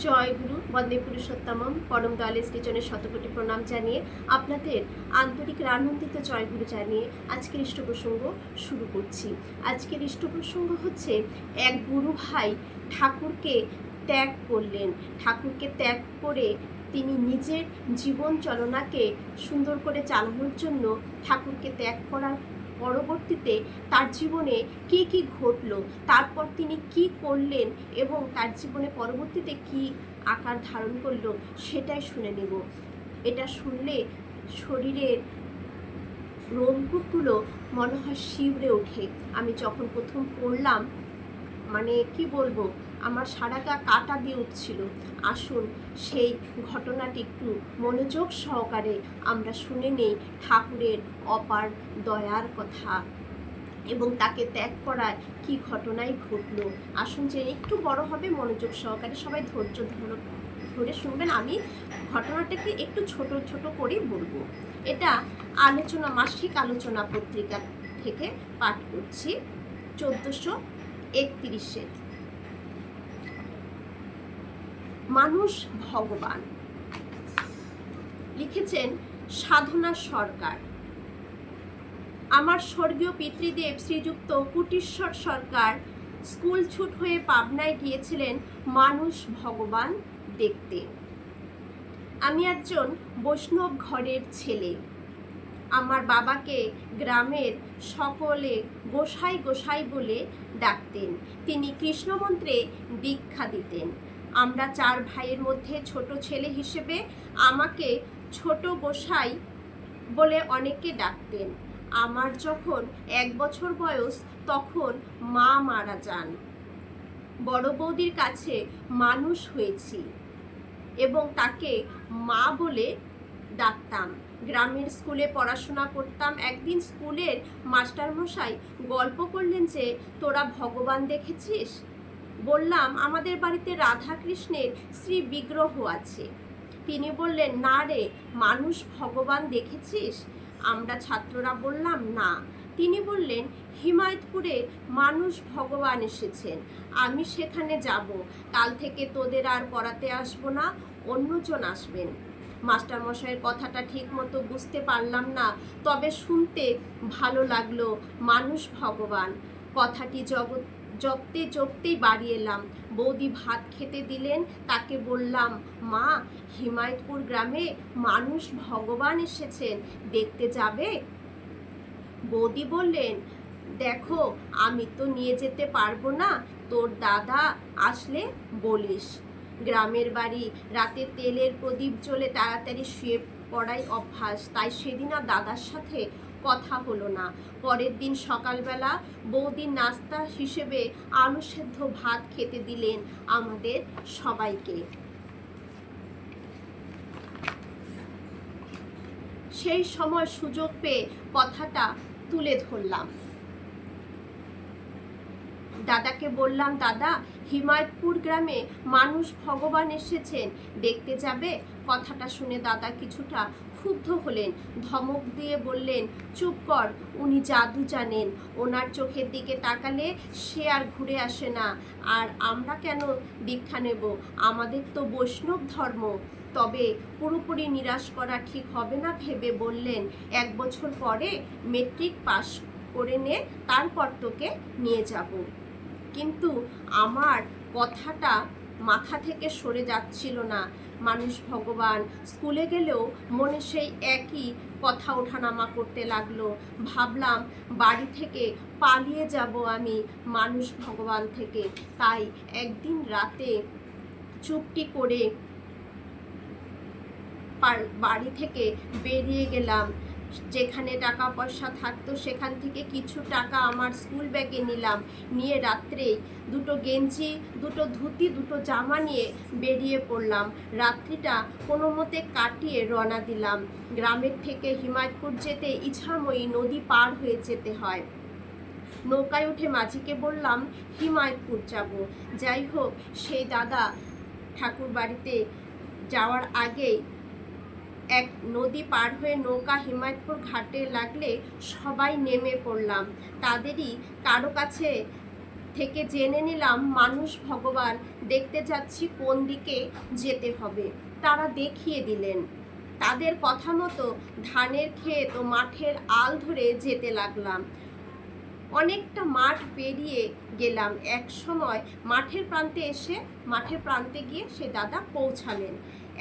জয় গুরু বন্দে পুরুষোত্তমম পরম দয়ালের কিচনে শতকোটি প্রণাম জানিয়ে আপনাদের আন্তরিক আনন্দিত জয়গুরু জানিয়ে আজকের ইষ্ট প্রসঙ্গ শুরু করছি। আজকের ইষ্ট প্রসঙ্গ হচ্ছে এক গুরু ভাই ঠাকুরকে ত্যাগ করলেন। ঠাকুরকে ত্যাগ করে তিনি নিজের জীবন চলনাকে সুন্দর করে চালানোর জন্য ঠাকুরকে ত্যাগ করার পরবর্তীতে তার জীবনে কি কি ঘটলো, তারপর তিনি কি করলেন এবং তার জীবনে পরবর্তীতে কি আকার ধারণ করলো সেটাই শুনে নেব। এটা শুনলে শরীরের রোমকূপগুলো মনে হয় শিউরে ওঠে। আমি যখন প্রথম পড়লাম মানে কি বলবো, আমার সারা গা কাঁটা দিয়ে উঠছিল। আসুন সেই ঘটনাটি একটু মনোযোগ সহকারে আমরা শুনে নেই ঠাকুরের অপার দয়ার কথা এবং তাকে ত্যাগ করায় কি ঘটনাই ঘটলো। আসুন যে একটু বড় হবে, মনোযোগ সহকারে সবাই ধৈর্য ধরে শুনবেন। আমি ঘটনাটাকে একটু ছোট ছোট করেই বলবো। এটা আলোচনা, মাসিক আলোচনা পত্রিকা থেকে পাঠ করছি, 1431। মানুষ ভগবান, লিখেছেন সাধনা সরকার। আমার স্বর্গীয় পিতৃদেব শ্রীযুক্ত কুটিশ্বর সরকার স্কুল ছুট হয়ে পাবনায় গিয়েছিলেন মানুষ ভগবান দেখতে। আমি একজন বৈষ্ণব ঘরের ছেলে। আমার বাবাকে গ্রামের সকলে গোসাই গোসাই বলে ডাকতেন। তিনি কৃষ্ণমন্ত্রে দীক্ষা দিতেন। আমরা 4 ভাইয়ের মধ্যে ছোট ছেলে হিসেবে আমাকে ছোট গোসাই বলে অনেকে ডাকতেন। আমার যখন 1 বছর বয়স তখন মা মারা যান। বড় বৌদির কাছে মানুষ হয়েছি এবং তাকে মা বলে ডাকতাম। গ্রামের স্কুলে পড়াশোনা করতাম। একদিন স্কুলের মাস্টারমশাই গল্প করলেন যে তোরা ভগবান দেখেছিস? বললাম আমাদের বাড়িতে রাধা কৃষ্ণের শ্রী বিগ্রহ আছে। তিনি বললেন না রে, মানুষ ভগবান দেখেছিস? আমরা ছাত্ররা বললাম না। তিনি বললেন হিমায়তপুরে মানুষ ভগবান এসেছেন, আমি সেখানে যাব। কাল থেকে তোদের আর পড়াতে আসবো না, অন্যজন আসবেন। মাস্টারমশাইয়ের কথাটা ঠিক মতো বুঝতে পারলাম না, তবে শুনতে ভালো লাগলো। মানুষ ভগবান কথাটি জপতেই বাড়ি এলাম। বৌদি ভাত খেতে দিলেন। তাকে বললাম মা, হিমায়তপুর গ্রামে মানুষ ভগবান এসেছেন, দেখতে যাবে? বৌদি বললেন দেখো, আমি তো নিয়ে যেতে পারবো না, তোর দাদা আসলে বলিস। গ্রামের বাড়ি, রাতে তেলের প্রদীপ জ্বলে তাড়াতাড়ি শুয়ে পড়াই অভ্যাস, তাই সেদিন আর দাদার সাথে কথা হলো না। পরের দিন সকালবেলা বৌদির নাস্তা হিসেবে আলু সেদ্ধ ভাত খেতে দিলেন আমাদের সবাইকে। সেই সময় সুযোগ পেয়ে কথাটা তুলে ধরলাম। দাদাকে বললাম দাদা, হিমায়তপুর গ্রামে মানুষ ভগবান এসেছেন, দেখতে যাবে? কথাটা শুনে দাদা কিছুটা ক্ষুব্ধ হলেন, ধমক দিয়ে বললেন চুপ কর, উনি জাদু জানেন, ওনার চোখের দিকে তাকালে সে আর ঘুরে আসে না। আর আমরা কেন দীক্ষা নেব? আমাদের তো বৈষ্ণব ধর্ম। তবে পুরোপুরি নিরাশ করা ঠিক হবে না ভেবে বললেন 1 বছর পরে মেট্রিক পাস করে নে, তারপর তোকে নিয়ে যাব। কিন্তু আমার কথাটা মাথা থেকে সরে যাচ্ছিল না। মানুষ ভগবান স্কুলে গেলেও মনে সেই একই কথা ওঠানামা করতে লাগলো। ভাবলাম বাড়ি থেকে পালিয়ে যাব আমি মানুষ ভগবান থেকে। তাই একদিন রাতে চুপটি করে বাড়ি থেকে বেরিয়ে গেলাম। যেখানে টাকা পয়সা থাকতো সেখান থেকে কিছু টাকা আমার স্কুল ব্যাগে নিলাম। নিয়ে রাত্রে 2টো গেঞ্জি, 2টো ধুতি, 2টো জামা নিয়ে বেরিয়ে পড়লাম। রাত্রিটা কোনো মতে কাটিয়ে রওনা দিলাম। গ্রামের থেকে হিমায়তপুর যেতে ইছাময়ী নদী পার হয়ে যেতে হয়। নৌকায় উঠে মাঝিকে বললাম হিমায়তপুর যাব। যাই হোক, সেই দাদা ঠাকুর বাড়িতে যাওয়ার আগেই এক নদী পার হয়ে নৌকা হিমায়তপুর ঘাটে লাগলে সবাই নেমে পড়লাম। তাদেরই কারো কাছে থেকে জেনে নিলাম মানুষ ভগবান দেখতে যাচ্ছি কোন দিকে যেতে হবে। তারা দেখিয়ে দিলেন। তাদের কথা মতো ধানের ক্ষেত ও মাঠের আল ধরে যেতে লাগলাম। অনেকটা মাঠ পেরিয়ে গেলাম। এক সময় মাঠের প্রান্তে গিয়ে সে দাদা পৌঁছালেন।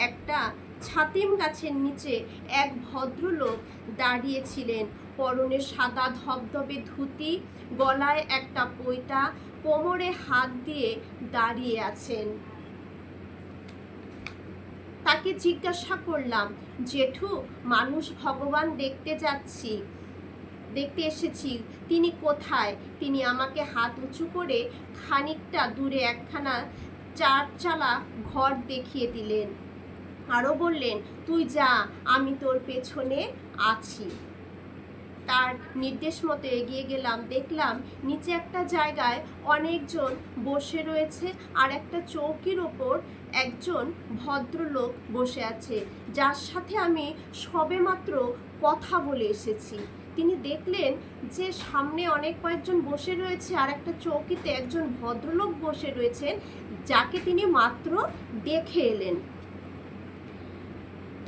একটা ছাতিম গাছের নিচে এক ভদ্রলোক দাঁড়িয়েছিলেন। পরনে সাদা ধবধবে ধুতি, গলায় একটা পৈতা, কোমরে হাত দিয়ে দাঁড়িয়ে আছেন। তাকে জিজ্ঞাসা করলাম, জেঠু, মানুষ ভগবান দেখতে এসেছি, তিনি কোথায়? তিনি আমাকে হাত উঁচু করে খানিকটা দূরে একখানা চারচালা ঘর দেখিয়ে দিলেন। আরও বললেন, তুই যা, আমি তোর পেছনে আছি। তার নির্দেশ মতো এগিয়ে গেলাম। দেখলাম নিচে একটা জায়গায় অনেকজন বসে রয়েছে, আর একটা চৌকির ওপর একজন ভদ্রলোক বসে আছে, যার সাথে আমি সবেমাত্র কথা বলে এসেছি। তিনি দেখলেন যে সামনে অনেক কয়েকজন বসে রয়েছে, আর একটা চৌকিতে একজন ভদ্রলোক বসে রয়েছেন, যাকে তিনি মাত্র দেখে এলেন।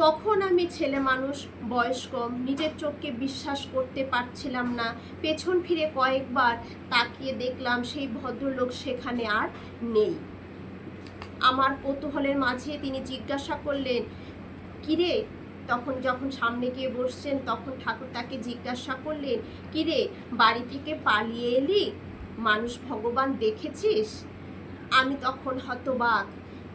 তখন আমি ছেলে মানুষ, বয়স কম, নিজের চোখকে বিশ্বাস করতে পারছিলাম না। পেছন ফিরে কয়েকবার তাকিয়ে দেখলাম সেই ভদ্রলোক সেখানে আর নেই। আমার কৌতূহলের মাঝে তিনি জিজ্ঞাসা করলেন, কিরে? যখন সামনে গিয়ে বসছেন, তখন ঠাকুর তাকে জিজ্ঞাসা করলেন, কিরে, বাড়ি থেকে পালিয়ে এলি? মানুষ ভগবান দেখেছিস? আমি তখন হতবাক,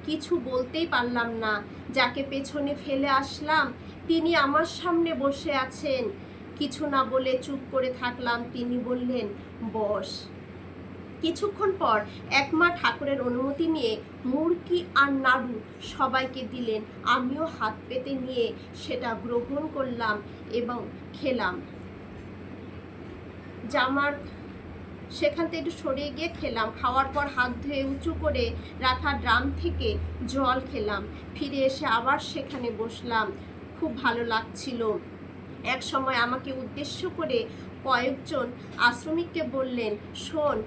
কিছু বলতেই পারলাম না। যাকে পেছনে ফেলে আসলাম তিনি আমার সামনে বসে আছেন। কিছু না বলে চুপ করে থাকলাম। তিনি বললেন, বস। কিছুক্ষণ পর একমা ঠাকুরের অনুমতি নিয়ে মুড়কি আর নাড়ু সবাইকে দিলেন। আমিও হাত পেতে নিয়ে সেটা গ্রহণ করলাম এবং খেলাম। সেখান থেকে একটু সরিয়ে গিয়ে খেলাম। খাওয়ার পর হাত ধুয়ে উঁচু করে রাখা ড্রাম থেকে জল খেলাম। ফিরে এসে আবার সেখানে বসলাম। খুব ভালো লাগছিল। এক সময় আমাকে উদ্দেশ্য করে কয়েকজন আশ্রমিককে বললেন, শোন,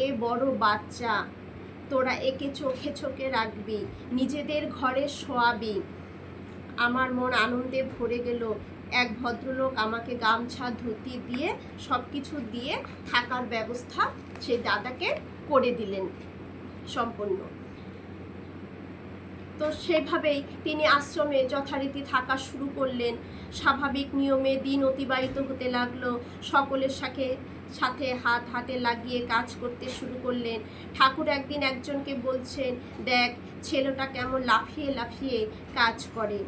এ বড় বাচ্চা, তোরা একে চোখে চোখে রাখবি, নিজেদের ঘরে শোয়াবি। আমার মন আনন্দে ভরে গেল। এক ভদ্রলোক আমাকে গামছা, ধুতি দিয়ে সব কিছু দিয়ে থাকার ব্যবস্থা সেই দাদাকে করে দিলেন সম্পূর্ণ। তো সেভাবেই তিনি আশ্রমে যথারীতি থাকা শুরু করলেন। স্বাভাবিক নিয়মে দিন অতিবাহিত হতে লাগলো। সকলের সাথে হাতে লাগিয়ে কাজ করতে শুরু করলেন। ঠাকুর একদিন একজনকে বলছেন, দেখ ছেলেটা কেমন লাফিয়ে লাফিয়ে কাজ করে।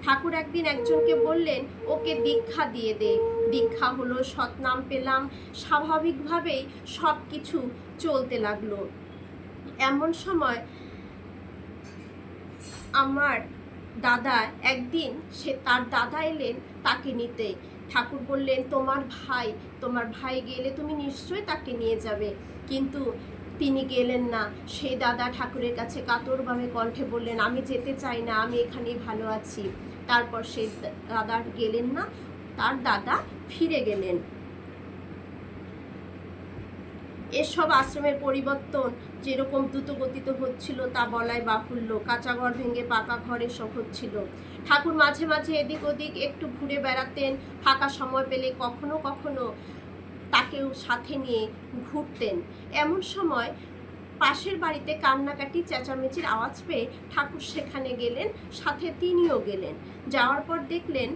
ঠাকুর একদিন একজনকে বললেন, ওকে দীক্ষা দিয়ে দে। দীক্ষা হলো, সৎনাম পেলাম, স্বাভাবিকভাবেই সব কিছু চলতে লাগলো। এমন সময় আমার দাদা একদিন তার দাদা এলেন তাকে নিতে। ঠাকুর বললেন, তোমার ভাই গেলে তুমি নিশ্চয়ই তাকে নিয়ে যাবে। কিন্তু তিনি গেলেন না। সেই দাদা ঠাকুরের কাছে কাতরভাবে কণ্ঠে বললেন, আমি যেতে চাই না, আমি এখানেই ভালো আছি। তারপর সেই দাদা গেলেন না, তার দাদা ফিরে গেলেন। এসব আশ্রমের পরিবর্তন যেরকম দ্রুতগতিতে হচ্ছিল তা বলাই বাহুল্য। কাঁচা ঘর ভেঙে পাকা ঘর এসব হচ্ছিল। ঠাকুর মাঝে মাঝে এদিক ওদিক একটু ঘুরে বেড়াতেন। ফাঁকা সময় পেলে কখনো কখনো তাকেও সাথে নিয়ে ঘুরতেন। এমন সময় পাশের বাড়িতে কান্নাকাটি চেঁচামেচির আওয়াজ পেয়ে ঠাকুর সেখানে গেলেন, সাথে তিনিও গেলেন। যাওয়ার পর দেখলেন,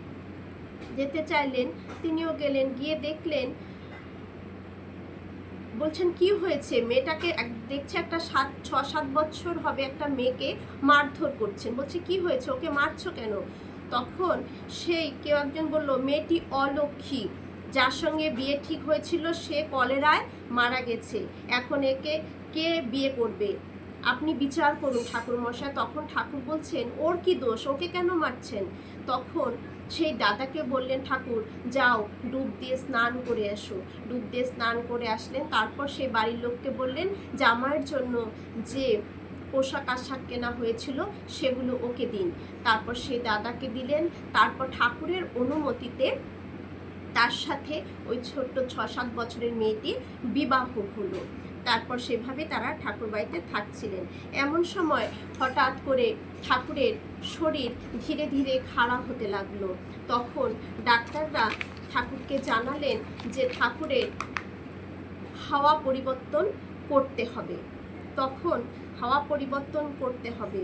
যেতে চাইলেন, তিনিও গেলেন। গিয়ে দেখলেন, বলছেন কি হয়েছে? মেয়েটাকে দেখছে, একটা 6-7 বছর হবে একটা মেয়েকে মারধর করছেন। বলছে কি হয়েছে, ওকে মারছো কেন? তখন কেউ একজন বলল, মেয়েটি অলক্ষী, যার সঙ্গে বিয়ে ঠিক হয়েছিল সে কলেরায় মারা গেছে, এখন একে কে বিয়ে করবে? আপনি বিচার করুন ঠাকুর মশাই। তখন ঠাকুর বলছেন, ওর কি দোষ, ওকে কেন মারছেন? তখন সেই দাদাকে বললেন ঠাকুর, যাও ডুব দিয়ে স্নান করে এসো। ডুব দিয়ে স্নান করে আসলেন। তারপর সেই বাড়ির লোককে বললেন, জামাইয়ের জন্য যে পোশাক আশাক কেনা হয়েছিল সেগুলো ওকে দিন। তারপর সেই দাদাকে দিলেন। তারপর ঠাকুরের অনুমতিতে তার সাথে ওই ছোট্ট 6-7 বছরের মেয়েটির বিবাহ হলো। তারপর সেভাবে তারা ঠাকুর বাড়িতে থাকছিলেন। এমন সময় হঠাৎ করে ঠাকুরের শরীর ধীরে ধীরে খারাপ হতে লাগলো। তখন ডাক্তাররা ঠাকুরকে জানালেন যে ঠাকুরের হাওয়া পরিবর্তন করতে হবে। তখন হাওয়া পরিবর্তন করতে হবে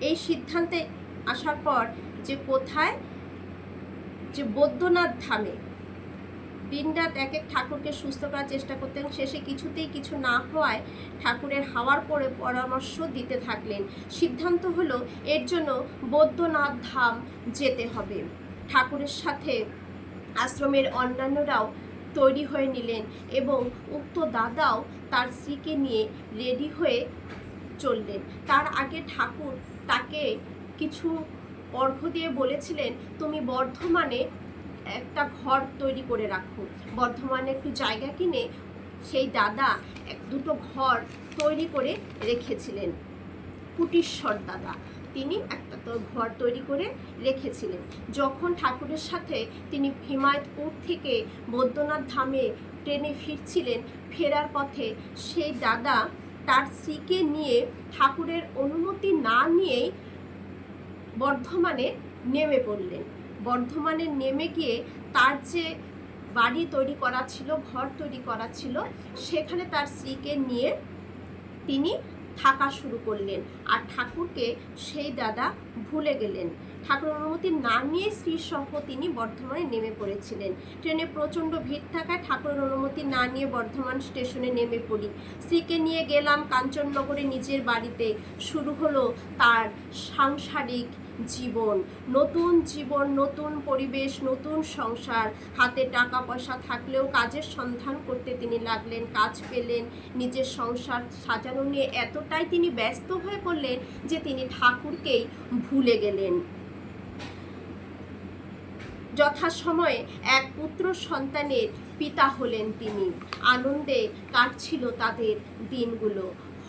এই সিদ্ধান্তে আসার পর যে কোথায়, যে বৈদ্যনাথ ধামে দিনরাত এক এক ঠাকুরকে সুস্থ করার চেষ্টা করতেন। শেষে কিছুতেই কিছু না হওয়ায় ঠাকুরের হাওয়ার পরে পরামর্শ দিতে থাকলেন। সিদ্ধান্ত হলো এর জন্য বৈদ্যনাথ ধাম যেতে হবে। ঠাকুরের সাথে আশ্রমের অন্যান্যরাও তৈরি হয়ে নিলেন এবং উক্ত দাদাও তার স্ত্রীকে নিয়ে রেডি হয়ে চললেন। তার আগে ঠাকুর তাকে কিছু অর্ঘ্য দিয়ে বলেছিলেন, তুমি বর্ধমানে একটা ঘর তৈরি করে রাখো। বর্ধমানে একটু জায়গা কিনে সেই দাদা দুটো ঘর তৈরি করে রেখেছিলেন। কুটিশ্বর দাদা তিনি একটা ঘর তৈরি করে রেখেছিলেন। যখন ঠাকুরের সাথে তিনি হিমায়তপুর থেকে বৈদ্যনাথ ধামে ট্রেনে ফিরছিলেন, ফেরার পথে সেই দাদা তার স্ত্রীকে নিয়ে ঠাকুরের অনুমতি না নিয়েই বর্ধমানে নেমে পড়লেন। বর্ধমানে নেমে গিয়ে তার যে বাড়ি তৈরি করা ছিল, ঘর তৈরি করা ছিল, সেখানে তার স্ত্রীকে নিয়ে তিনি থাকা শুরু করলেন। আর ঠাকুরকে সেই দাদা ভুলে গেলেন। ঠাকুর অনুমতি না নিয়ে স্ত্রী সহ তিনি বর্ধমানে নেমে পড়েছিলেন। ট্রেনে প্রচণ্ড ভিড় থাকায় ঠাকুরের অনুমতি না নিয়ে বর্ধমান স্টেশনে নেমে পড়ি। স্ত্রীকে নিয়ে গেলাম কাঞ্চননগরে নিজের বাড়িতে। শুরু হলো তার সাংসারিক জীবন, নতুন পরিবেশ, নতুন সংসার। হাতে টাকা পয়সা থাকলেও কাজের সন্ধান করতে তিনি লাগলেন। কাজ পেলেন। নিজের সংসার সাজানো নিয়ে এতটাই তিনি ব্যস্ত হয়ে পড়লেন যে তিনি ঠাকুরকেই ভুলে গেলেন। যথাসময়ে এক পুত্র সন্তানের পিতা হলেন তিনি। আনন্দে কাটছিল তাদের দিনগুলো।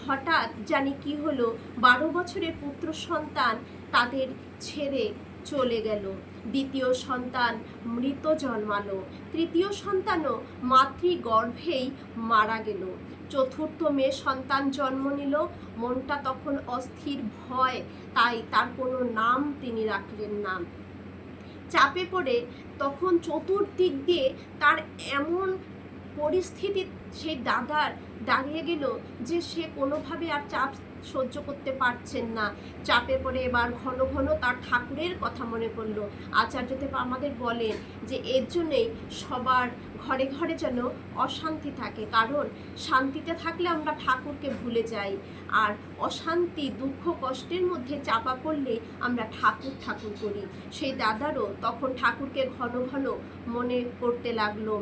হঠাৎ জানি কি হলো, 12 বছরের পুত্র সন্তান তাদের ছেড়ে চলে গেল। দ্বিতীয় সন্তান মৃত জন্মালো। তৃতীয় সন্তানও মাতৃগর্ভেই মারা গেল। চতুর্থ মেয়ে সন্তান জন্ম নিল। মনটা তখন অস্থির ভয়, তাই তার কোনো নাম তিনি রাখলেন না। চাপে পড়ে তখন চতুর্দিক দিয়ে তার এমন পরিস্থিতি সেই দাদার দাঁড়িয়ে গেল যে সে কোনোভাবে আর চাপ সহ্য করতে পারছেন না। চাপে পড়ে এবার ঘন ঘন তার ঠাকুরের কথা মনে পড়লো। আচার্যদেব আমাদের বলেন যে এর জন্যেই সবার ঘরে ঘরে যেন অশান্তি থাকে, কারণ শান্তিতে থাকলে আমরা ঠাকুরকে ভুলে যাই, আর অশান্তি দুঃখ কষ্টের মধ্যে চাপা পড়লে আমরা ঠাকুর ঠাকুর করি। সেই দাদারও তখন ঠাকুরকে ঘন ঘন মনে পড়তে লাগলো।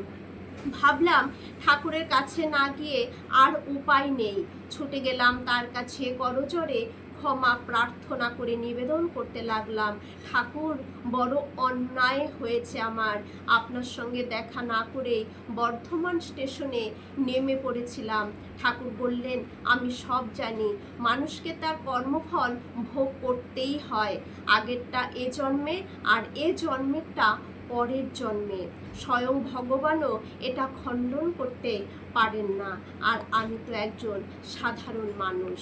ভাবলাম ঠাকুরের কাছে না গিয়ে আর উপায় নেই। ছুটে গেলাম তার কাছে, করজোড়ে ক্ষমা প্রার্থনা করে নিবেদন করতে লাগলাম, ঠাকুর বড় অন্যায় হয়েছে আমার। আপনার সঙ্গে দেখা না করে বর্ধমান স্টেশনে নেমে পড়েছিলাম। ঠাকুর বললেন, আমি সব জানি, মানুষকে তার কর্মফল ভোগ করতেই হয়। আগেরটা এ জন্মে আর এ জন্মেরটা পরের জন্মে। স্বয়ং ভগবানও এটা খণ্ডন করতে পারেন না, আর আমি তো একজন সাধারণ মানুষ।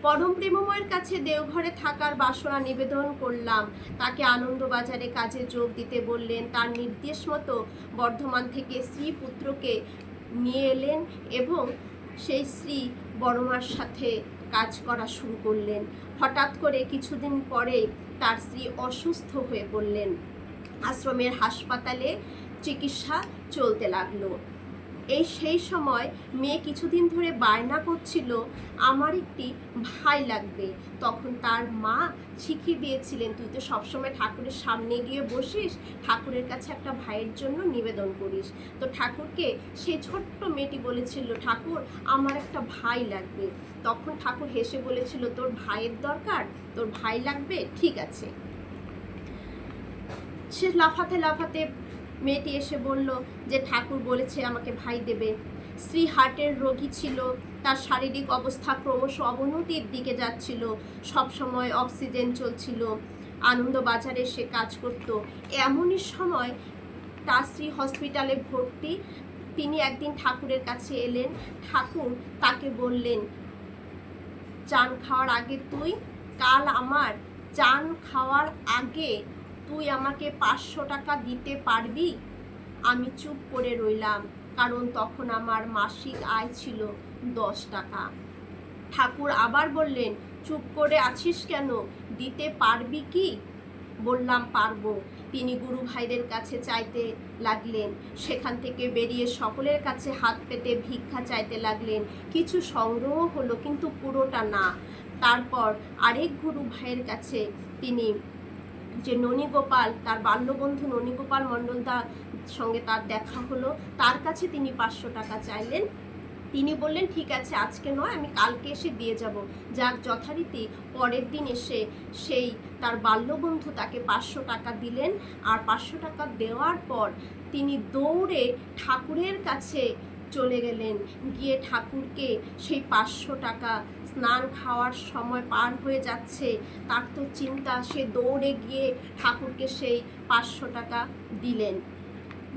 পরম প্রেমময়ের কাছে দেওঘরে থাকার বাসনা নিবেদন করলাম। তাকে আনন্দবাজারে কাজে যোগ দিতে বললেন। তার নির্দেশ মতো বর্ধমান থেকে স্ত্রী পুত্রকে নিয়ে এলেন এবং সেই স্ত্রী বড়মার সাথে কাজ করা শুরু করলেন। হঠাৎ করে কিছুদিন পরে তার স্ত্রী অসুস্থ হয়ে পড়লেন। আশ্রমের হাসপাতালে চিকিৎসা চলতে লাগলো। সেই সময় মেয়ে কিছুদিন ধরে বায়না করছিল, আমার একটি ভাই লাগবে। তখন তার মা শিখিয়ে দিয়েছিলেন, তুই তো সবসময় ঠাকুরের সামনে গিয়ে বসিস, ঠাকুরের কাছে একটা ভাইয়ের জন্য নিবেদন করিস। তো ঠাকুরকে সেই ছোট্ট মেয়েটি বলেছিল, ঠাকুর আমার একটা ভাই লাগবে। তখন ঠাকুর হেসে বলেছিল, তোর ভাইয়ের দরকার, তোর ভাই লাগবে, ঠিক আছে। সে লাফাতে লাফাতে মেয়েটি এসে বলল যে ঠাকুর বলেছে আমাকে ভাই দেবে। স্ত্রী হার্টের রোগী ছিল, তার শারীরিক অবস্থা ক্রমশ অবনতির দিকে যাচ্ছিল। সবসময় অক্সিজেন চলছিল। আনন্দবাজারে সে কাজ করত। এমনই সময় তার স্ত্রী হসপিটালে ভর্তি। তিনি একদিন ঠাকুরের কাছে এলেন। ঠাকুর তাকে বললেন, চান খাওয়ার আগে কাল আমার চান খাওয়ার আগে তুই আমাকে 500 টাকা দিতে পারবি? আমি চুপ করে রইলাম, কারণ তখন আমার মাসিক আয় ছিল 10 টাকা। ঠাকুর আবার বললেন, চুপ করে আছিস কেন, দিতে পারবি কি? বললাম, পারবো। তিনি গুরু ভাইদের কাছে চাইতে লাগলেন। সেখান থেকে বেরিয়ে সকলের কাছে হাত পেতে ভিক্ষা চাইতে লাগলেন। কিছু সংগ্রহ হলো, কিন্তু পুরোটা না। তারপর আরেক গুরু ভাইয়ের কাছে তিনি, যে ননীগোপাল, তার বাল্যবন্ধু ননীগোপাল মণ্ডলদার সঙ্গে তার দেখা হলো, তার কাছে তিনি 500 টাকা চাইলেন। তিনি বললেন, ঠিক আছে, আজকে নয়, আমি কালকে এসে দিয়ে যাব। যাক, যথারীতি পরের দিন এসে সেই তার বাল্যবন্ধু তাকে 500 টাকা দিলেন। আর 500 টাকা দেওয়ার পর তিনি দৌড়ে ঠাকুরের কাছে চলে গেলেন। গিয়ে ঠাকুরকে সেই 500 টাকা, স্নান খাওয়ার সময় পার হয়ে যাচ্ছে, তার তো চিন্তা, সে দৌড়ে গিয়ে ঠাকুরকে সেই 500 টাকা দিলেন।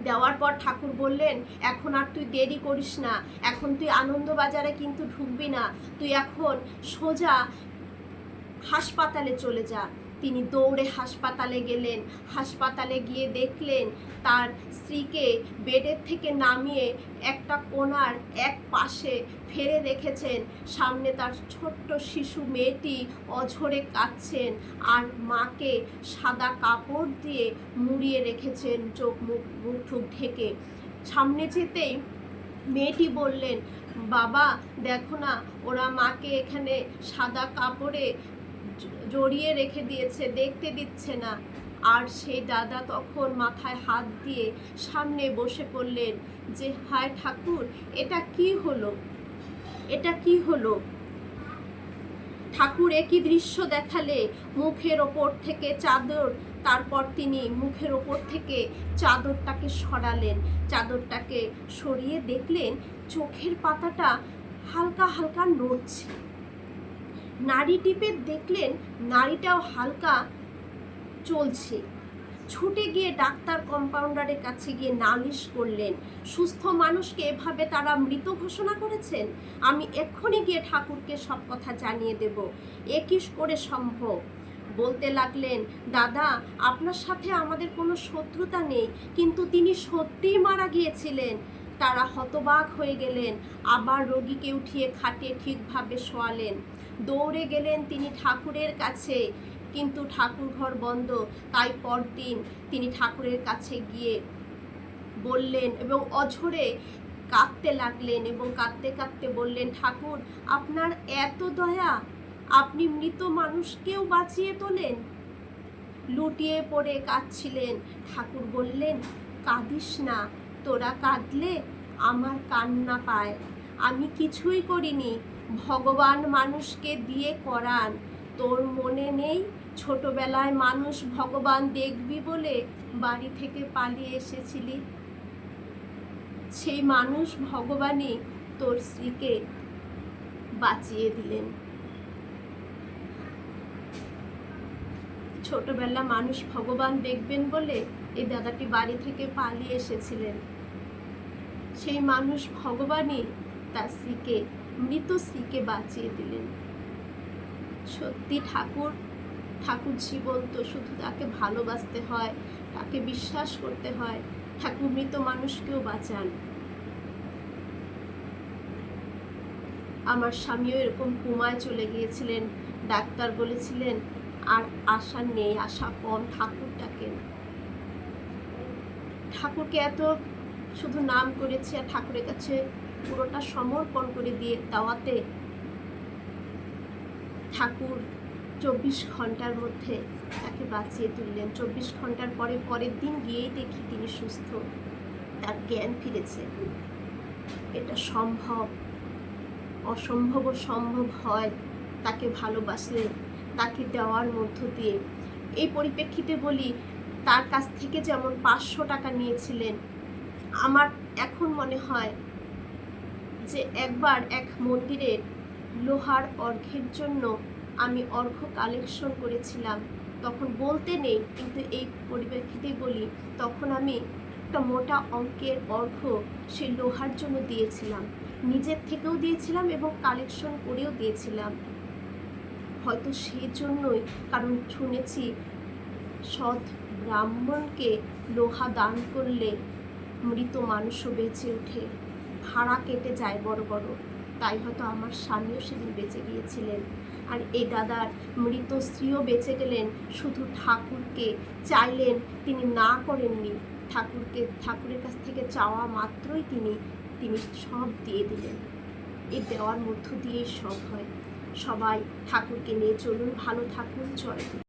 দেওয়ার পর ঠাকুর বললেন, এখন আর তুই দেরি করিস না, এখন তুই আনন্দবাজারে কিন্তু ঢুকবি না, তুই এখন সোজা হাসপাতালে চলে যা। তিনি দৌড়ে হাসপাতালে গেলেন। হাসপাতালে গিয়ে দেখলেন তার স্ত্রীকে বেডের থেকে নামিয়ে একটা কোণার এক পাশে ফেলে রেখেছেন। সামনে তার ছোট্ট শিশু মেয়েটি অঝরে কাঁদছেন, আর মাকে সাদা কাপড় দিয়ে মুড়িয়ে রেখেছেন, চোখ মুখ ঠুক ঢেকে। সামনে যেতেই মেয়েটি বললেন, বাবা দেখো না, ওরা মাকে এখানে সাদা কাপড়ে জড়িয়ে রেখে দিয়েছে, দেখতে দিচ্ছে না। আর সেই দাদা তখন মাথায় হাত দিয়ে সামনে বসে পড়লেন, যে হায় ঠাকুর, এটা কি হলো, এটা কি হলো? ঠাকুর একই দৃশ্য দেখালে, মুখের ওপর থেকে চাদর, তারপর তিনি মুখের ওপর থেকে চাদরটাকে সরালেন। চাদরটাকে সরিয়ে দেখলেন চোখের পাতাটা হালকা হালকা নড়ছে। নাড়ি টিপে দেখলেন নাড়িটাও হালকা চলছে। ছুটে গিয়ে ডাক্তার কম্পাউন্ডারের কাছে গিয়ে নালিশ করলেন, সুস্থ মানুষকে এভাবে তারা মৃত ঘোষণা করেছেন। আমি এক্ষুনি গিয়ে ঠাকুরকে সব কথা জানিয়ে দেব। এ কি করে সম্ভব? বলতে লাগলেন, দাদা আপনার সাথে আমাদের কোনো শত্রুতা নেই, কিন্তু তিনি সত্যিই মারা গিয়েছিলেন। তারা হতবাক হয়ে গেলেন। আবার রোগীকে উঠিয়ে খাটে ঠিকভাবে শোয়ালেন। দৌড়ে গেলেন তিনি ঠাকুরের কাছে, কিন্তু ঠাকুর ঘর বন্ধ। তাই পরদিন তিনি ঠাকুরের কাছে গিয়ে বললেন এবং অঝরে কাঁদতে লাগলেন, এবং কাঁদতে কাঁদতে বললেন, ঠাকুর আপনার এত দয়া, আপনি মৃত মানুষকেও বাঁচিয়ে তোলেন। লুটিয়ে পড়ে কাঁদছিলেন। ঠাকুর বললেন, কাঁদিস না, তোরা কাঁদলে আমার কান্না পায়। আমি কিছুই করিনি, ভগবান মানুষকে দিয়ে করান। তোর মনে নেই ছোটবেলায় মানুষ ভগবান দেখবি বলে বাড়ি থেকে পালিয়ে এসেছিলি? সেই মানুষ ভগবানই তোর স্ত্রীকে বাঁচিয়ে দিলেন। ছোটবেলা মানুষ ভগবান দেখবেন বলে এই দাদাটি বাড়ি থেকে পালিয়ে এসেছিলেন। সেই মানুষ ভগবানই তার স্ত্রীকে, মৃত স্ত্রীকে বাঁচিয়ে দিলেন। সত্যি ঠাকুর জীবন্ত, শুধু তাকে ভালোবাসতে হয়, তাকে বিশ্বাস করতে হয়। ঠাকুর মৃত মানুষকেও বাঁচান। আমার স্বামীও এরকম কোমায় চলে গিয়েছিলেন। ডাক্তার বলেছিলেন আর আশা নেই, আশা কম। ঠাকুরকে এত শুধু নাম করেছে, আর ঠাকুরের কাছে পুরোটা সমর্পণ করে দিয়ে দেওয়াতে ঠাকুর 24 ঘন্টার মধ্যে তাকে বাঁচিয়ে তুললেন। 24 ঘন্টার পরের দিন গিয়েই দেখি তিনি সুস্থ, তার জ্ঞান ফিরেছে। এটা সম্ভব, অসম্ভবও সম্ভব হয় তাকে ভালোবাসলে, তাকে দেওয়ার মধ্য দিয়ে। এই পরিপ্রেক্ষিতে বলি, তার কাছ থেকে যেমন 500 টাকা নিয়েছিলেন, আমার এখন মনে হয় যে একবার এক মন্দিরের লোহার অর্ঘ্যের জন্য আমি অর্ঘ্য কালেকশন করেছিলাম। তখন বলতে নেই, কিন্তু এই পরিপ্রেক্ষিতেই বলি, তখন আমি একটা মোটা অঙ্কের অর্থ সেই লোহার জন্য দিয়েছিলাম, নিজের থেকেও দিয়েছিলাম এবং কালেকশন করেও দিয়েছিলাম। হয়তো সেই জন্যই, কারণ শুনেছি সৎ ব্রাহ্মণকে লোহা দান করলে মৃত মানুষও বেঁচে ওঠে, হাড়া কেটে যায় বড় বড়। তাই হয়তো আমার স্বামীও সেদিন বেঁচে গিয়েছিলেন। আর এই দাদার মৃত স্ত্রীও বেঁচে গেলেন, শুধু ঠাকুরকে চাইলেন, তিনি না করেননি। ঠাকুরের কাছ থেকে চাওয়া মাত্রই তিনি সব দিয়ে দিলেন। এই দেওয়ার মধ্য দিয়েই সব হয়। সবাই ঠাকুরকে নিয়ে চলুন, ভালো থাকুন, জয় গুরু।